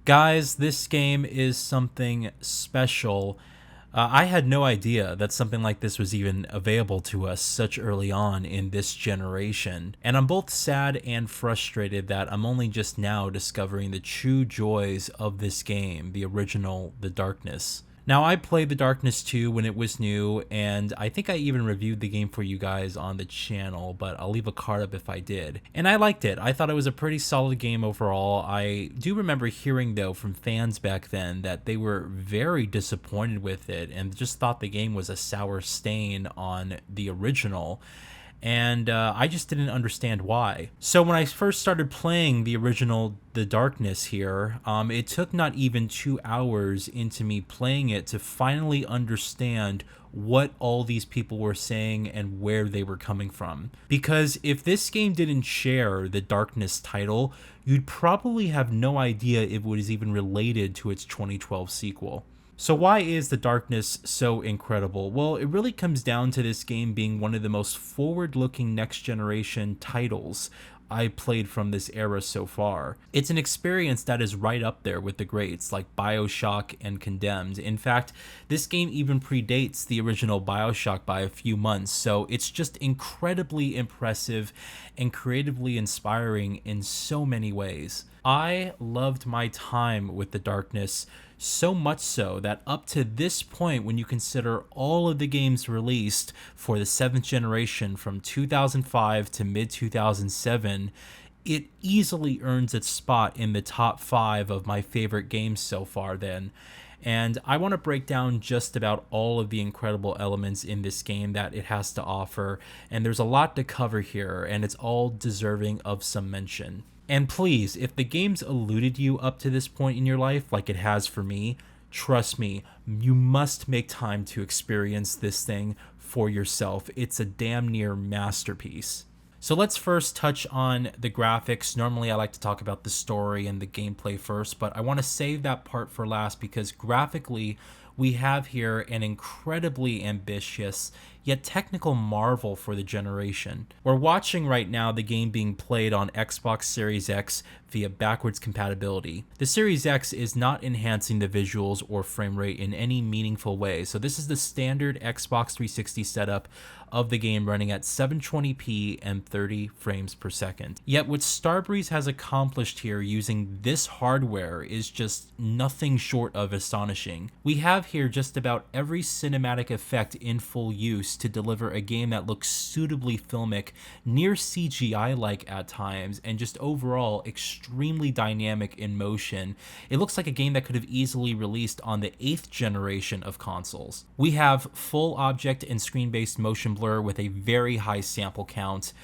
Guys, this game is something special. I had no idea that something like this was even available to us such early on in this generation. And I'm both sad and frustrated that I'm only just now discovering the true joys of this game, the original The Darkness. Now, I played The Darkness 2 when it was new, and I think I even reviewed the game for you guys on the channel, but I'll leave a card up if I did. And I liked it. I thought it was a pretty solid game overall. I do remember hearing, though, from fans back then that they were very disappointed with it and just thought the game was a sour stain on the original. And I just didn't understand why. So when I first started playing the original The Darkness here, it took not even 2 hours into me playing it to finally understand what all these people were saying and where they were coming from. Because if this game didn't share the Darkness title, you'd probably have no idea if it was even related to its 2012 sequel. So why is The Darkness so incredible? Well, it really comes down to this game being one of the most forward-looking next-generation titles I played from this era so far. It's an experience that is right up there with the greats like BioShock and Condemned. In fact, this game even predates the original BioShock by a few months, so it's just incredibly impressive and creatively inspiring in so many ways. I loved my time with The Darkness, so much so that up to this point, when you consider all of the games released for the 7th generation from 2005 to mid 2007, it easily earns its spot in the top 5 of my favorite games so far then. And I want to break down just about all of the incredible elements in this game that it has to offer, and there's a lot to cover here, and it's all deserving of some mention. And please, if the game's eluded you up to this point in your life, like it has for me, trust me, you must make time to experience this thing for yourself. It's a damn near masterpiece. So let's first touch on the graphics. Normally I like to talk about the story and the gameplay first, but I want to save that part for last because graphically we have here an incredibly ambitious yet technical marvel for the generation. We're watching right now the game being played on Xbox Series X via backwards compatibility. The Series X is not enhancing the visuals or frame rate in any meaningful way, so this is the standard Xbox 360 setup of the game running at 720p and 30 frames per second. Yet what Starbreeze has accomplished here using this hardware is just nothing short of astonishing. We have here just about every cinematic effect in full use to deliver a game that looks suitably filmic, near CGI-like at times, and just overall extremely dynamic in motion. It looks like a game that could have easily released on the 8th generation of consoles. We have full object and screen-based motion blur with a very high sample count,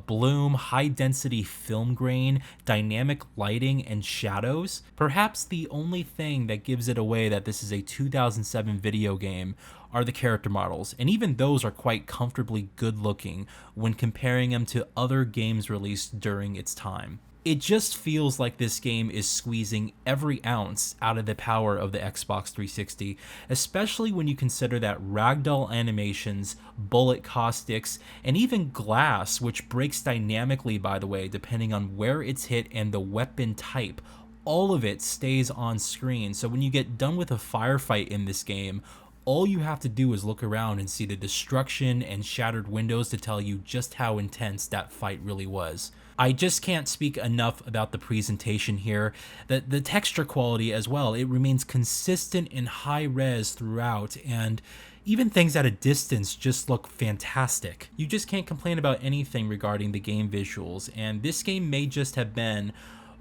bloom, high density film grain, dynamic lighting, and shadows. Perhaps the only thing that gives it away that this is a 2007 video game are the character models, and even those are quite comfortably good looking when comparing them to other games released during its time. It just feels like this game is squeezing every ounce out of the power of the Xbox 360, especially when you consider that ragdoll animations, bullet caustics, and even glass, which breaks dynamically by the way, depending on where it's hit and the weapon type, all of it stays on screen. So when you get done with a firefight in this game, all you have to do is look around and see the destruction and shattered windows to tell you just how intense that fight really was. I just can't speak enough about the presentation here. The texture quality as well, it remains consistent in high res throughout, and even things at a distance just look fantastic. You just can't complain about anything regarding the game visuals, and this game may just have been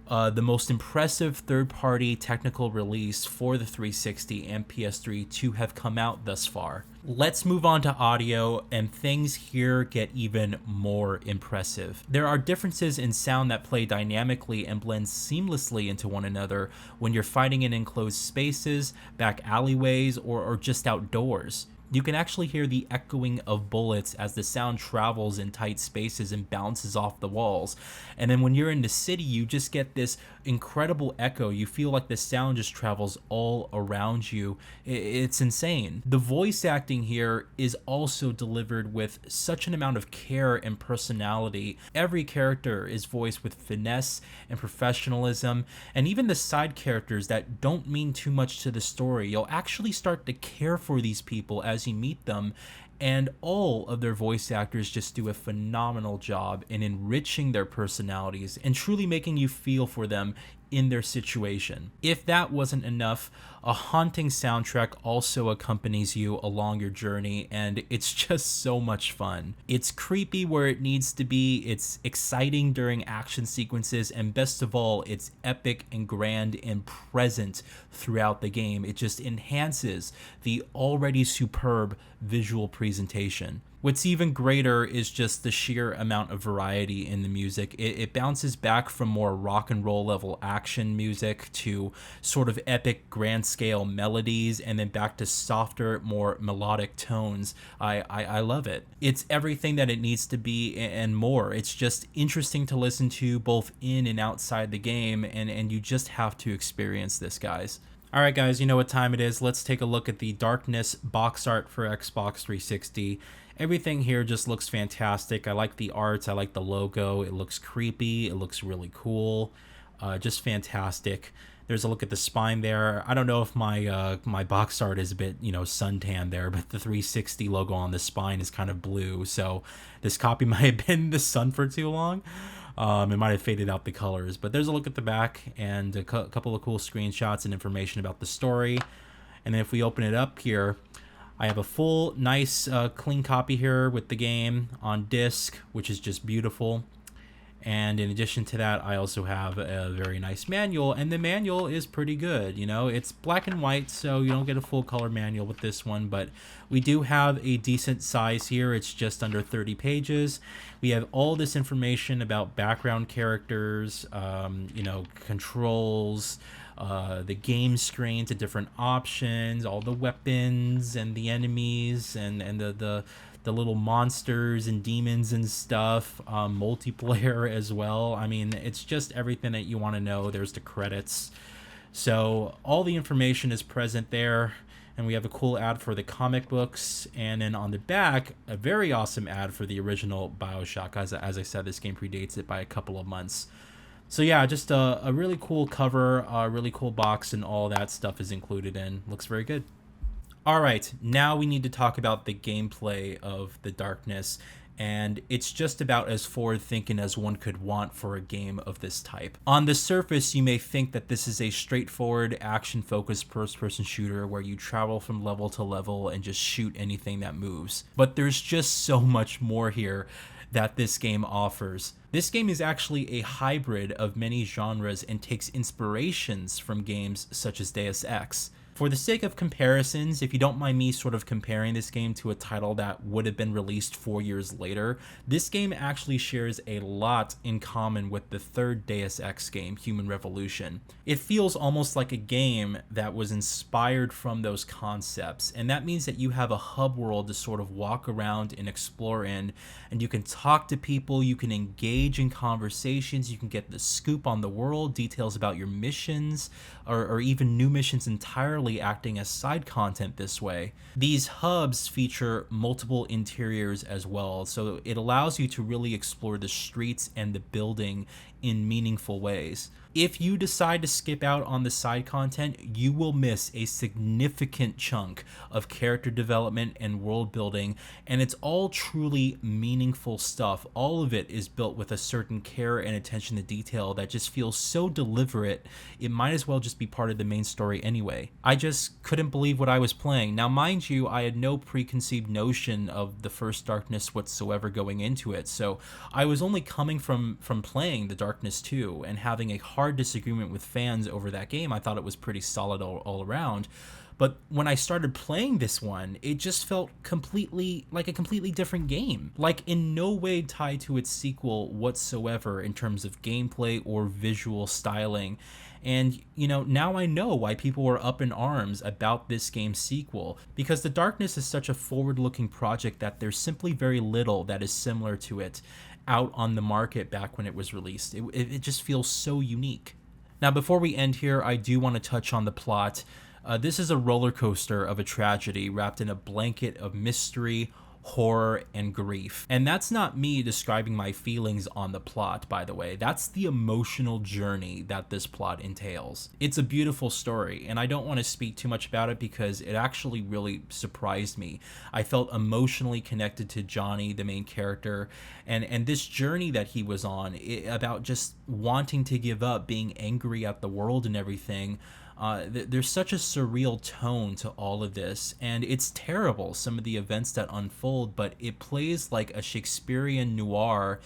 the most impressive third-party technical release for the 360 and PS3 to have come out thus far. Let's move on to audio, and things here get even more impressive. There are differences in sound that play dynamically and blend seamlessly into one another when you're fighting in enclosed spaces, back alleyways, or just outdoors. You can actually hear the echoing of bullets as the sound travels in tight spaces and bounces off the walls. And then when you're in the city, you just get this incredible echo. You feel like the sound just travels all around you. It's insane. The voice acting here is also delivered with such an amount of care and personality. Every character is voiced with finesse and professionalism, and even the side characters that don't mean too much to the story, you'll actually start to care for these people as you meet them, and all of their voice actors just do a phenomenal job in enriching their personalities and truly making you feel for them in their situation. If that wasn't enough, a haunting soundtrack also accompanies you along your journey, and it's just so much fun. It's creepy where it needs to be, it's exciting during action sequences, and best of all, it's epic and grand and present throughout the game. It just enhances the already superb visual presentation. What's even greater is just the sheer amount of variety in the music. It bounces back from more rock and roll level action music to sort of epic grand scale melodies, and then back to softer, more melodic tones. I love it. It's everything that it needs to be and more. It's just interesting to listen to both in and outside the game, and you just have to experience this, guys. Alright guys, you know what time it is. Let's take a look at the Darkness box art for Xbox 360. Everything here just looks fantastic. I like the art, I like the logo, it looks creepy, it looks really cool, just fantastic. There's a look at the spine there. I don't know if my box art is a bit, suntan there, but the 360 logo on the spine is kind of blue, so this copy might have been in the sun for too long. It might have faded out the colors, but there's a look at the back and a couple of cool screenshots and information about the story. And then if we open it up here, I have a full, nice, clean copy here with the game on disc, which is just beautiful. And in addition to that, I also have a very nice manual, and the manual is pretty good. It's black and white, so you don't get a full color manual with this one, but we do have a decent size here. It's just under 30 pages. We have all this information about background characters, controls, the game screen to different options, all the weapons and the enemies and the little monsters and demons and stuff, multiplayer as well. I mean, it's just everything that you want to know. There's the credits. So all the information is present there. And we have a cool ad for the comic books. And then on the back, a very awesome ad for the original BioShock. As I said, this game predates it by a couple of months. So yeah, just a really cool cover, a really cool box, and all that stuff is included in. Looks very good. Alright, now we need to talk about the gameplay of The Darkness, and it's just about as forward-thinking as one could want for a game of this type. On the surface, you may think that this is a straightforward, action-focused first-person shooter where you travel from level to level and just shoot anything that moves. But there's just so much more here that this game offers. This game is actually a hybrid of many genres and takes inspirations from games such as Deus Ex. For the sake of comparisons, if you don't mind me sort of comparing this game to a title that would have been released 4 years later, this game actually shares a lot in common with the third Deus Ex game, Human Revolution. It feels almost like a game that was inspired from those concepts, and that means that you have a hub world to sort of walk around and explore in, and you can talk to people, you can engage in conversations, you can get the scoop on the world, details about your missions, or even new missions entirely, acting as side content this way. These hubs feature multiple interiors as well, so it allows you to really explore the streets and the building in meaningful ways. If you decide to skip out on the side content, you will miss a significant chunk of character development and world building, and it's all truly meaningful stuff. All of it is built with a certain care and attention to detail that just feels so deliberate, it might as well just be part of the main story anyway. I just couldn't believe what I was playing. Now, mind you, I had no preconceived notion of the first Darkness whatsoever going into it, so I was only coming from playing the Darkness 2 and having a hard disagreement with fans over that game. I thought it was pretty solid all around. But when I started playing this one, it just felt completely like a completely different game. Like in no way tied to its sequel whatsoever in terms of gameplay or visual styling. And, now I know why people were up in arms about this game's sequel, because The Darkness is such a forward-looking project that there's simply very little that is similar to it out on the market back when it was released. It just feels so unique. Now, before we end here, I do want to touch on the plot. This is a roller coaster of a tragedy wrapped in a blanket of mystery, horror, and grief. And that's not me describing my feelings on the plot, by the way. That's the emotional journey that this plot entails. It's a beautiful story, and I don't want to speak too much about it because it actually really surprised me. I felt emotionally connected to Johnny, the main character, and this journey that he was on, about just wanting to give up, being angry at the world and everything. There's such a surreal tone to all of this, and it's terrible, some of the events that unfold, but it plays like a Shakespearean noir,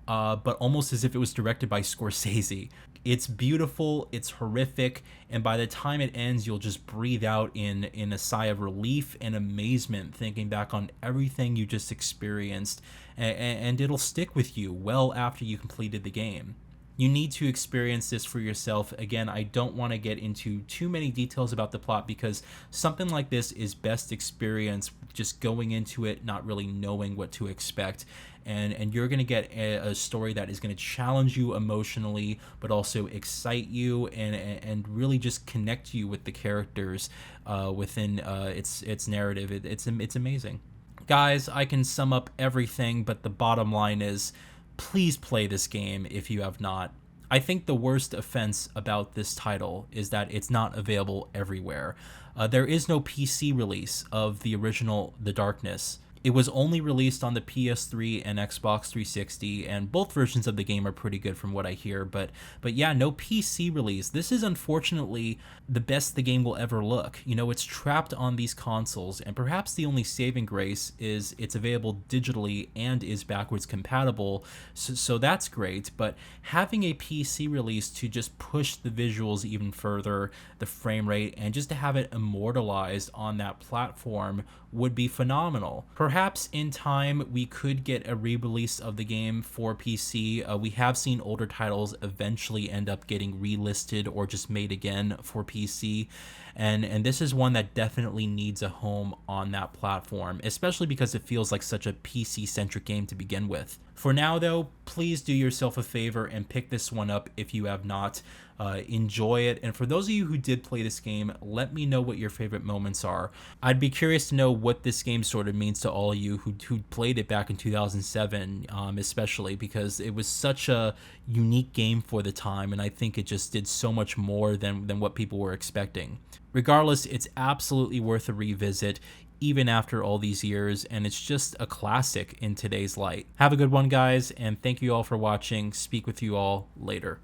but almost as if it was directed by Scorsese. It's beautiful, it's horrific, and by the time it ends, you'll just breathe out in a sigh of relief and amazement, thinking back on everything you just experienced, and it'll stick with you well after you completed the game. You need to experience this for yourself. Again, I don't want to get into too many details about the plot because something like this is best experienced just going into it, not really knowing what to expect. And you're going to get a story that is going to challenge you emotionally, but also excite you and really just connect you with the characters within its narrative. It's amazing. Guys, I can sum up everything, but the bottom line is, please play this game if you have not. I think the worst offense about this title is that it's not available everywhere. There is no PC release of the original The Darkness. It was only released on the PS3 and Xbox 360, and both versions of the game are pretty good from what I hear, but yeah, no PC release. This is unfortunately the best the game will ever look. It's trapped on these consoles, and perhaps the only saving grace is it's available digitally and is backwards compatible, so that's great, but having a PC release to just push the visuals even further, the frame rate, and just to have it immortalized on that platform would be phenomenal. Perhaps in time we could get a re-release of the game for PC. We have seen older titles eventually end up getting relisted or just made again for PC, and this is one that definitely needs a home on that platform, especially because it feels like such a PC-centric game to begin with. For now though, please do yourself a favor and pick this one up if you have not. Enjoy it, and for those of you who did play this game, let me know what your favorite moments are. I'd be curious to know what this game sort of means to all of you who played it back in 2007, especially because it was such a unique game for the time, and I think it just did so much more than what people were expecting. Regardless, it's absolutely worth a revisit even after all these years, and it's just a classic in today's light. Have a good one, guys, and thank you all for watching. Speak with you all later.